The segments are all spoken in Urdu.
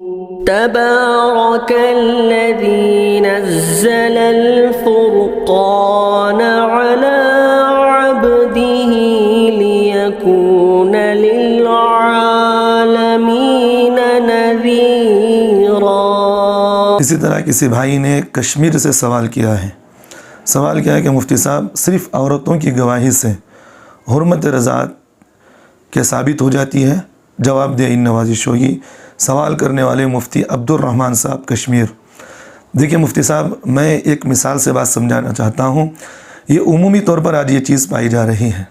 تبارك الذي نزل الفرقان على عبده ليكون للعالمين نذيرا۔ اسی طرح کسی بھائی نے کشمیر سے سوال کیا ہے کہ مفتی صاحب صرف عورتوں کی گواہی سے حرمت رضاعت کیا ثابت ہو جاتی ہے؟ جواب دے ان نوازش ہوگی۔ سوال کرنے والے مفتی عبد الرحمن صاحب کشمیر۔ دیکھیں مفتی صاحب، میں ایک مثال سے بات سمجھانا چاہتا ہوں۔ یہ عمومی طور پر آج یہ چیز پائی جا رہی ہے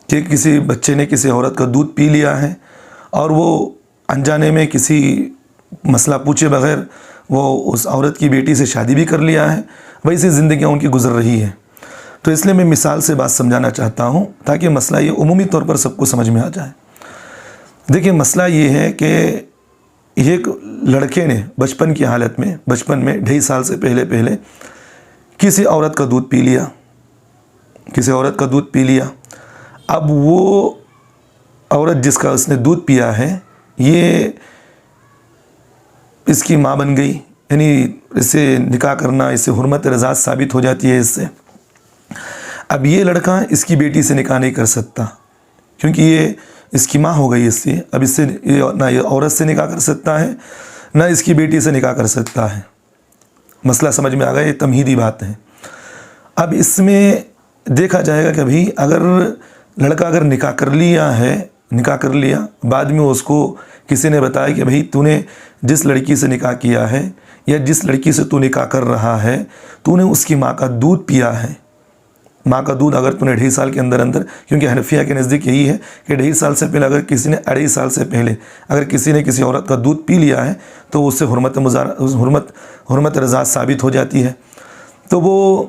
کہ کسی بچے نے کسی عورت کا دودھ پی لیا ہے اور وہ انجانے میں کسی مسئلہ پوچھے بغیر وہ اس عورت کی بیٹی سے شادی بھی کر لیا ہے، ویسی زندگیاں ان کی گزر رہی ہے۔ تو اس لیے میں مثال سے بات سمجھانا چاہتا ہوں تاکہ مسئلہ یہ عمومی طور پر سب کو سمجھ میں آ جائے۔ دیکھیں مسئلہ یہ ہے کہ ایک لڑکے نے بچپن کی حالت میں 2.5 سال سے پہلے کسی عورت کا دودھ پی لیا۔ اب وہ عورت جس کا اس نے دودھ پیا ہے یہ اس کی ماں بن گئی، یعنی اس سے نکاح کرنا، اس سے حرمت رضاعت ثابت ہو جاتی ہے اس سے۔ اب یہ لڑکا اس کی بیٹی سے نکاح نہیں کر سکتا کیونکہ یہ اس کی ماں ہو گئی اس سے۔ اب اس سے نہ یہ عورت سے نکاح کر سکتا ہے نہ اس کی بیٹی سے نکاح کر سکتا ہے۔ مسئلہ سمجھ میں آ گیا، یہ تمہیدی بات ہے۔ اب اس میں دیکھا جائے گا کہ بھئی اگر لڑکا نکاح کر لیا بعد میں اس کو کسی نے بتایا کہ بھئی تو نے جس لڑکی سے نکاح کیا ہے یا جس لڑکی سے تو نکاح کر رہا ہے تو نے اس کی ماں کا دودھ پیا ہے۔ ماں کا دودھ اگر تو نے 2.5 سال کے اندر کیونکہ حنفیہ کے نزدیک یہی ہے کہ 2.5 سال سے پہلے اگر کسی نے 2.5 سال سے پہلے اگر کسی نے کسی عورت کا دودھ پی لیا ہے تو اس سے حرمت رضاعت ثابت ہو جاتی ہے۔ تو وہ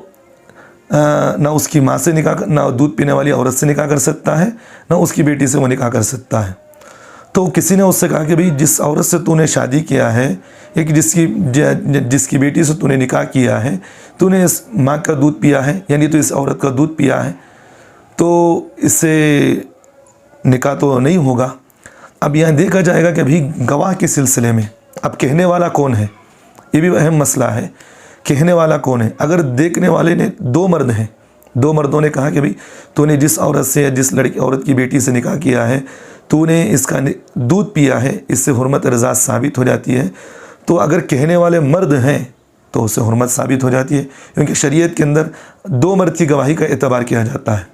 نہ اس کی ماں سے نہ دودھ پینے والی عورت سے نکاح کر سکتا ہے نہ اس کی بیٹی سے وہ نکاح کر سکتا ہے۔ تو کسی نے اس سے کہا کہ بھئی جس عورت سے تو نے شادی کیا ہے ایک جس کی بیٹی سے تو نے نکاح کیا ہے تو نے اس ماں کا دودھ پیا ہے، یعنی تو اس عورت کا دودھ پیا ہے، تو اس سے نکاح تو نہیں ہوگا۔ اب یہاں دیکھا جائے گا کہ بھئی گواہ کے سلسلے میں اب کہنے والا کون ہے، یہ بھی اہم مسئلہ ہے۔ کہنے والا کون ہے؟ اگر دیکھنے والے نے 2 مرد ہیں، 2 مردوں نے کہا کہ بھئی تو نے جس عورت سے یا جس عورت کی بیٹی سے نکاح کیا ہے تو نے اس کا دودھ پیا ہے، اس سے حرمت رضاعت ثابت ہو جاتی ہے۔ تو اگر کہنے والے مرد ہیں تو اس سے حرمت ثابت ہو جاتی ہے، کیونکہ شریعت کے اندر 2 مرد کی گواہی کا اعتبار کیا جاتا ہے۔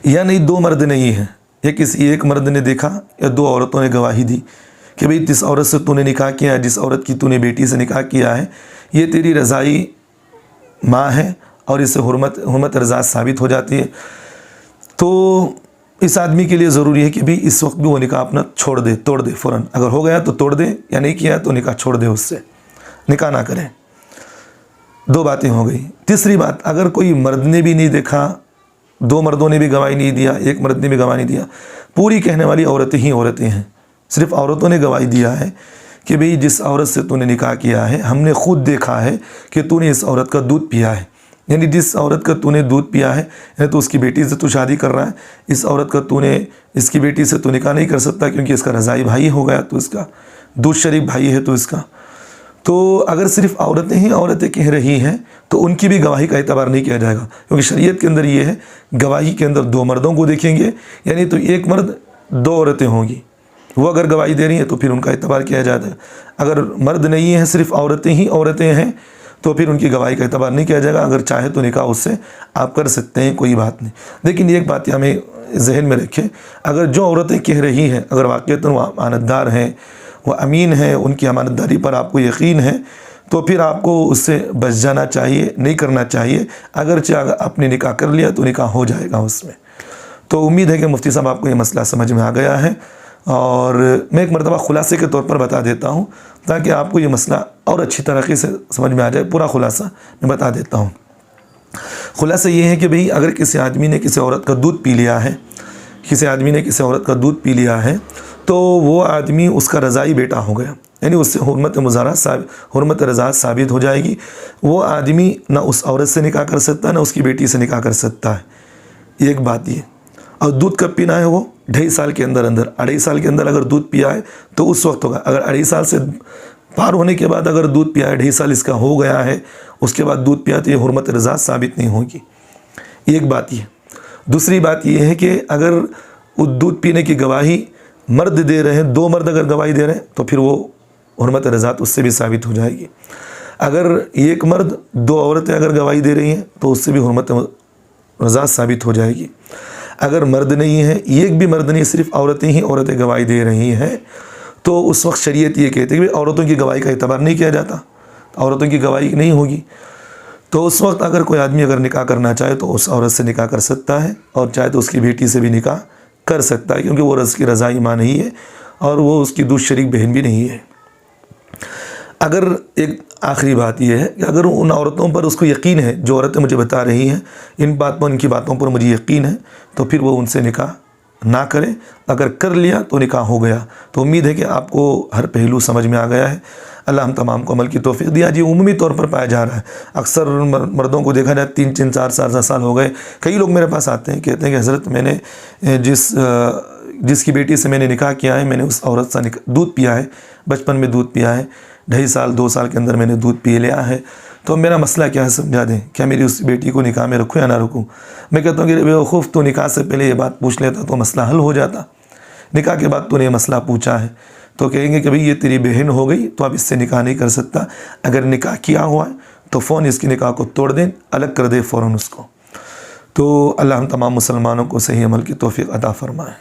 یا نہیں 2 مرد نہیں ہیں، یا کسی ایک مرد نے دیکھا یا 2 عورتوں نے گواہی دی کہ بھئی جس عورت سے تو نے نکاح کیا، جس عورت کی تو نے بیٹی سے نکاح کیا ہے یہ تیری رضائی ماں ہے اور اس سے حرمت رضاعت ثابت ہو جاتی ہے۔ تو اس آدمی کے لیے ضروری ہے کہ بھی اس وقت بھی وہ نکاح اپنا توڑ دے فوراً، اگر ہو گیا تو توڑ دے، یا نہیں کیا تو نکاح چھوڑ دے، اس سے نکاح نہ کریں۔ 2 باتیں ہو گئی۔ تیسری بات، اگر کوئی مرد نے بھی نہیں دیکھا، 2 مردوں نے بھی گواہی نہیں دیا، 1 مرد نے بھی گواہی نہیں دیا، پوری کہنے والی عورتیں ہیں، صرف عورتوں نے گواہی دیا ہے کہ بھئی جس عورت سے تو نے نکاح کیا ہے ہم نے خود دیکھا ہے کہ تو نے اس عورت کا دودھ پیا ہے، یعنی جس عورت کا تو نے دودھ پیا ہے یعنی تو اس کی بیٹی سے تو شادی کر رہا ہے، اس عورت کا تو نے اس کی بیٹی سے تو نکاح نہیں کر سکتا کیونکہ اس کا رضائی بھائی ہو گیا، تو اس کا دودھ شریک بھائی ہے تو اس کا۔ تو اگر صرف عورتیں کہہ رہی ہیں تو ان کی بھی گواہی کا اعتبار نہیں کیا جائے گا، کیونکہ شریعت کے اندر یہ ہے گواہی کے اندر 2 مردوں کو دیکھیں گے، یعنی تو 1 مرد 2 عورتیں ہوں گی، وہ اگر گواہی دے رہی ہیں تو پھر ان کا اعتبار کیا جاتا ہے۔ اگر مرد نہیں ہیں، صرف عورتیں ہیں تو پھر ان کی گواہی کا اعتبار نہیں کیا جائے گا، اگر چاہے تو نکاح اس سے آپ کر سکتے ہیں، کوئی بات نہیں۔ لیکن ایک بات ہمیں ذہن میں رکھیں، اگر جو عورتیں کہہ رہی ہیں اگر واقعتاً وہ امانت دار ہیں، وہ امین ہیں، ان کی امانت داری پر آپ کو یقین ہے تو پھر آپ کو اس سے بچ جانا چاہیے، نہیں کرنا چاہیے۔ اگرچہ اگر آپ نے نکاح کر لیا تو نکاح ہو جائے گا اس میں۔ تو امید ہے کہ مفتی صاحب آپ کو یہ مسئلہ سمجھ میں آ گیا ہے، اور میں ایک مرتبہ خلاصے کے طور پر بتا دیتا ہوں تاکہ آپ کو یہ مسئلہ اور اچھی طریقے سے سمجھ میں آ جائے۔ پورا خلاصہ میں بتا دیتا ہوں۔ خلاصہ یہ ہے کہ بھئی اگر کسی آدمی نے کسی عورت کا دودھ پی لیا ہے تو وہ آدمی اس کا رضائی بیٹا ہو گیا، یعنی اس سے حرمت رضاعت ثابت ہو جائے گی۔ وہ آدمی نہ اس عورت سے نکاح کر سکتا نہ اس کی بیٹی سے نکاح کر سکتا ہے، ایک بات یہ۔ اور دودھ کب پینا ہے؟ وہ 2.5 سال کے اندر 2.5 سال کے اندر اگر دودھ پیا ہے تو اس وقت ہوگا. اگر 2.5 سال سے پار ہونے کے بعد اگر دودھ پیا ہے، 2.5 سال اس کا ہو گیا ہے، اس کے بعد دودھ پیا تو یہ حرمت رضاعت ثابت نہیں ہوگی. ایک بات یہ. دوسری بات یہ ہے کہ اگر وہ دودھ پینے کی گواہی مرد دے رہے ہیں، 2 مرد اگر گواہی دے رہے ہیں تو پھر وہ حرمت رضاعت اس سے بھی ثابت ہو جائے گی. اگر ایک مرد 2 عورتیں اگر گواہی دے رہی ہیں تو اس سے بھی حرمت رضاعت ثابت ہو جائے گی. اگر مرد نہیں ہے، ایک بھی مرد نہیں، صرف عورتیں گواہی دے رہی ہیں، تو اس وقت شریعت یہ کہتی ہے کہ عورتوں کی گواہی کا اعتبار نہیں کیا جاتا، عورتوں کی گواہی نہیں ہوگی. تو اس وقت اگر کوئی آدمی اگر نکاح کرنا چاہے تو اس عورت سے نکاح کر سکتا ہے، اور چاہے تو اس کی بیٹی سے بھی نکاح کر سکتا ہے، کیونکہ وہ اس کی رضائی ماں نہیں ہے اور وہ اس کی دوسری شریک بہن بھی نہیں ہے. اگر ایک آخری بات یہ ہے کہ اگر ان عورتوں پر اس کو یقین ہے، جو عورتیں مجھے بتا رہی ہیں ان کی باتوں پر مجھے یقین ہے، تو پھر وہ ان سے نکاح نہ کرے. اگر کر لیا تو نکاح ہو گیا. تو امید ہے کہ آپ کو ہر پہلو سمجھ میں آ گیا ہے. اللہ ہم تمام کو عمل کی توفیق دیا. جی عمومی طور پر پایا جا رہا ہے، اکثر مردوں کو دیکھا جائے 3 4 سال ہو گئے. کئی لوگ میرے پاس آتے ہیں، کہتے ہیں کہ حضرت میں نے جس کی بیٹی سے میں نے نکاح کیا ہے، میں نے اس عورت سے دودھ پیا ہے، بچپن میں دودھ پیا ہے، 2.5 سال 2 سال کے اندر میں نے دودھ پی لیا ہے، تو میرا مسئلہ کیا ہے سمجھا دیں. کیا میری اس بیٹی کو نکاح میں رکھوں یا نہ رکھوں؟ میں کہتا ہوں کہ بیوقوف، تو نکاح سے پہلے یہ بات پوچھ لیتا تو مسئلہ حل ہو جاتا. نکاح کے بعد تو نے یہ مسئلہ پوچھا ہے تو کہیں گے کہ بھئی یہ تیری بہن ہو گئی تو اب اس سے نکاح نہیں کر سکتا. اگر نکاح کیا ہوا ہے تو فوراً اس کی نکاح کو توڑ دیں، الگ کر دے فوراً اس کو. تو اللہ ہم تمام مسلمانوں کو صحیح عمل کی توفیق عطا فرمائے.